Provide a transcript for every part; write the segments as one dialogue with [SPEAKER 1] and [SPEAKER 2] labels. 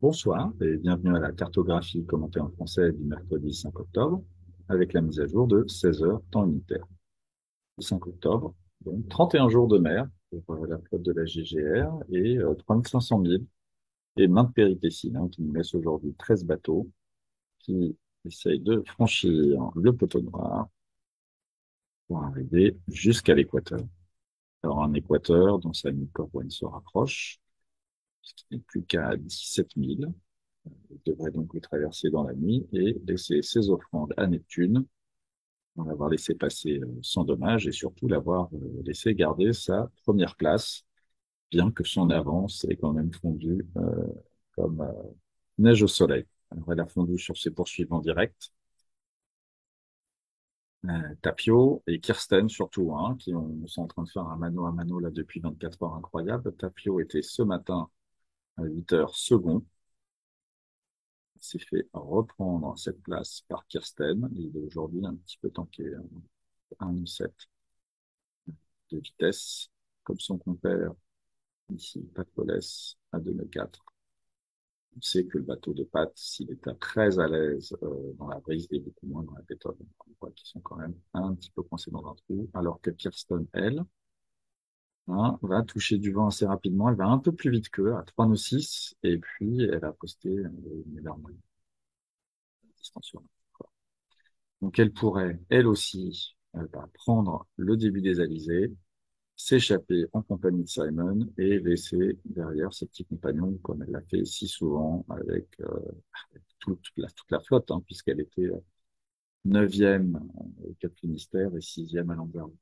[SPEAKER 1] Bonsoir et bienvenue à la cartographie commentée en français du mercredi 5 octobre avec la mise à jour de 16 heures temps unitaire. Le 5 octobre, donc 31 jours de mer pour la flotte de la GGR et 3500 milles et maintes péripéties qui nous laissent aujourd'hui 13 bateaux qui essayent de franchir le poteau noir pour arriver jusqu'à l'équateur. Alors un équateur dont sa mi-corps se rapproche, ce qui n'est plus qu'à 17 milles. Il devrait donc le traverser dans la nuit et laisser ses offrandes à Neptune, en l'avoir laissé passer sans dommage et surtout l'avoir laissé garder sa première place, bien que son avance ait quand même fondu comme neige au soleil. Alors elle a fondu sur ses poursuivants directs, Tapio et Kirsten surtout, sont en train de faire un mano à mano là depuis 24 heures incroyable. Tapio était ce matin à 8 heures second, s'est fait reprendre cette place par Kirsten. Il est aujourd'hui un petit peu tanké, 1,7 de vitesse, comme son compère ici, Pat Powell, à 2,4. On sait que le bateau de Pat, s'il est très à l'aise dans la brise, il est beaucoup moins dans la pétole. On voit qu'ils sont quand même un petit peu coincés dans un trou, alors que Kirsten, elle, va toucher du vent assez rapidement. Elle va un peu plus vite qu'eux, à 3 nœuds 6, et puis elle a posté une meilleure moyenne de distance sur la. Donc elle pourrait, elle aussi, prendre le début des alizés, s'échapper en compagnie de Simon et laisser derrière ses petits compagnons, comme elle l'a fait si souvent avec toute la flotte, puisqu'elle était neuvième au Cap Finistère et sixième à Lanzarote.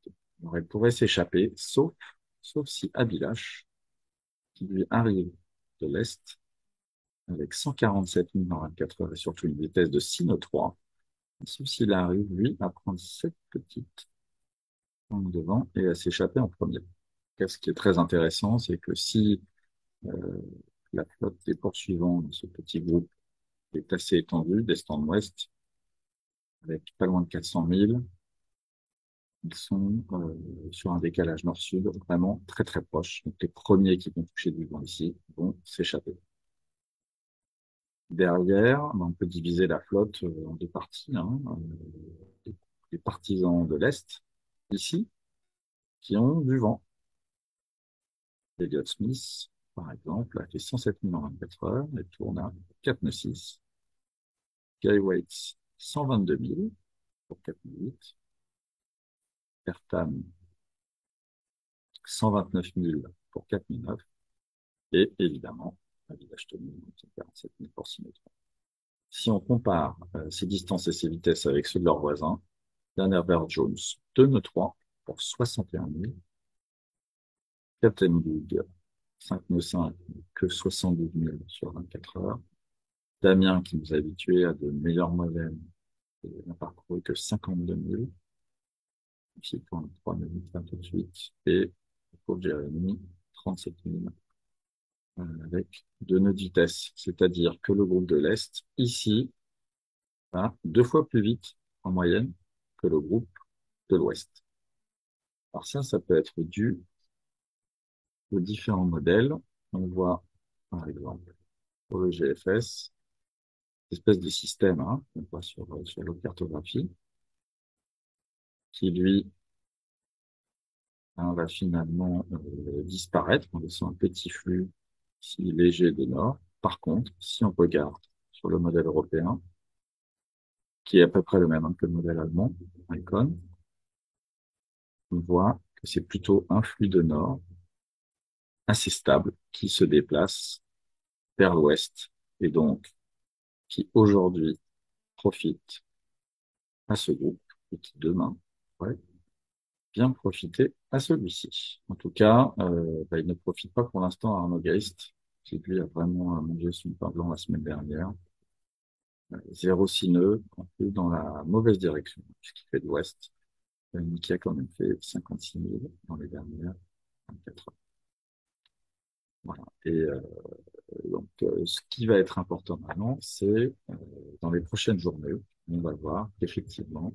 [SPEAKER 1] Alors elle pourrait s'échapper, sauf si Abilash, qui lui arrive de l'Est, avec 147 milles en 24 heures et surtout une vitesse de 6 nœuds 3, sauf s'il arrive, lui, à prendre cette petite en devant et à s'échapper en premier. Ce qui est très intéressant, c'est que si euh, la flotte des poursuivants de ce petit groupe est assez étendue, d'est en ouest, avec pas loin de 400 milles, ils sont sur un décalage nord-sud vraiment très très proche. Donc les premiers qui vont toucher du vent ici vont s'échapper. Derrière, on peut diviser la flotte en deux parties. Les partisans de l'Est, ici, qui ont du vent. Elliott Smith, par exemple, a fait 107 000 en 24 heures et tourne à 4 nœuds 6. Guy Waits, 122 000 pour 4,8. Ertam, 129 000 pour 4,9. Et évidemment, la Village Tony, 47 000 pour 6,3. Si on compare ces distances et ces vitesses avec ceux de leurs voisins, Dan Herbert Jones, 2,3 pour 61 000. Captain Boog, 5,5 que 72 000 sur 24 heures. Damien, qui nous a habitués à de meilleures moyennes, n'a parcouru que 52 000. Ici, pour 3 minutes, tout de suite. Et pour Jérémy, 37 000 avec 2 nœuds de vitesse. C'est-à-dire que le groupe de l'Est, ici, va 2 fois plus vite en moyenne que le groupe de l'Ouest. Alors ça peut être dû aux différents modèles. On voit, par exemple, pour le GFS, espèce de système qu'on voit sur l'autre cartographie, qui lui va finalement disparaître en laissant un petit flux si léger de nord. Par contre, si on regarde sur le modèle européen, qui est à peu près le même que le modèle allemand, Icon, on voit que c'est plutôt un flux de nord assez stable qui se déplace vers l'ouest et donc qui aujourd'hui profite à ce groupe et qui demain pourrait bien profiter à celui-ci. En tout cas, il ne profite pas pour l'instant à Arnaud Geist, qui lui a vraiment mangé son pain blanc la semaine dernière. 0,6 nœuds, en plus dans la mauvaise direction, puisqu'il fait de l'ouest, qui a quand même fait 56 000 dans les dernières 24 heures. Voilà. Et donc, ce qui va être important maintenant, c'est dans les prochaines journées, on va voir qu'effectivement,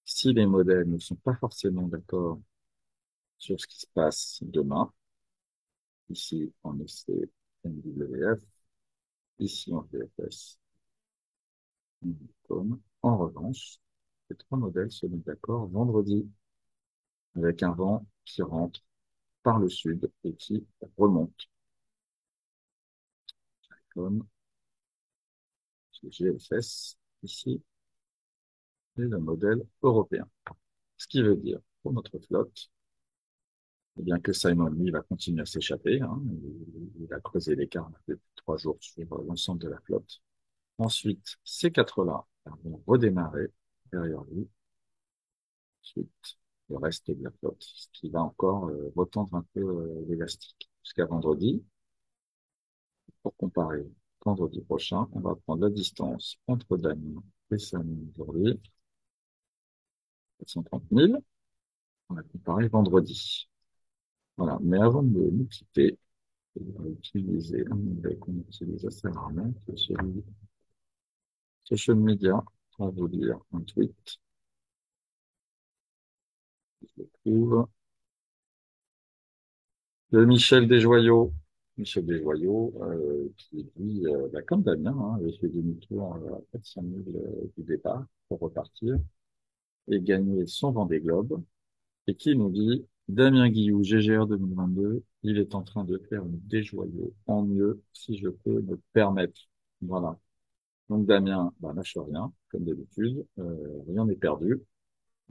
[SPEAKER 1] si les modèles ne sont pas forcément d'accord sur ce qui se passe demain, ici en essai NWF, ici en VFS, comme. En revanche, les trois modèles se mettent d'accord vendredi avec un vent qui rentre par le sud et qui remonte, comme le GFS ici et le modèle européen. Ce qui veut dire pour notre flotte, eh bien que Simon, lui, va continuer à s'échapper. Hein, il a creusé l'écart depuis 3 jours sur l'ensemble de la flotte. Ensuite, ces quatre-là vont redémarrer derrière lui. Ensuite, le reste de la flotte, ce qui va encore retendre un peu l'élastique. Jusqu'à vendredi, pour comparer vendredi prochain, on va prendre la distance entre Damien et Simon aujourd'hui, 430 000. On va comparer vendredi. Voilà. Mais avant de nous quitter, on va utiliser un onglet qu'on utilise assez rarement, qui est celui Social Media, pour vous lire un tweet. Je le trouve. De Michel Desjoyaux. Michel Desjoyaux, qui lui, bah, comme Damien, hein, avait fait demi-tour à 400 000 du départ pour repartir et gagner son Vendée Globe, et qui nous dit, Damien Guillou, GGR 2022, il est en train de faire une Desjoyaux en mieux, si je peux me permettre. Voilà. Donc Damien, bah, lâche rien, comme d'habitude, rien n'est perdu.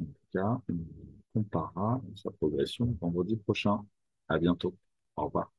[SPEAKER 1] En tout cas, on comparera sa progression vendredi prochain. À bientôt. Au revoir.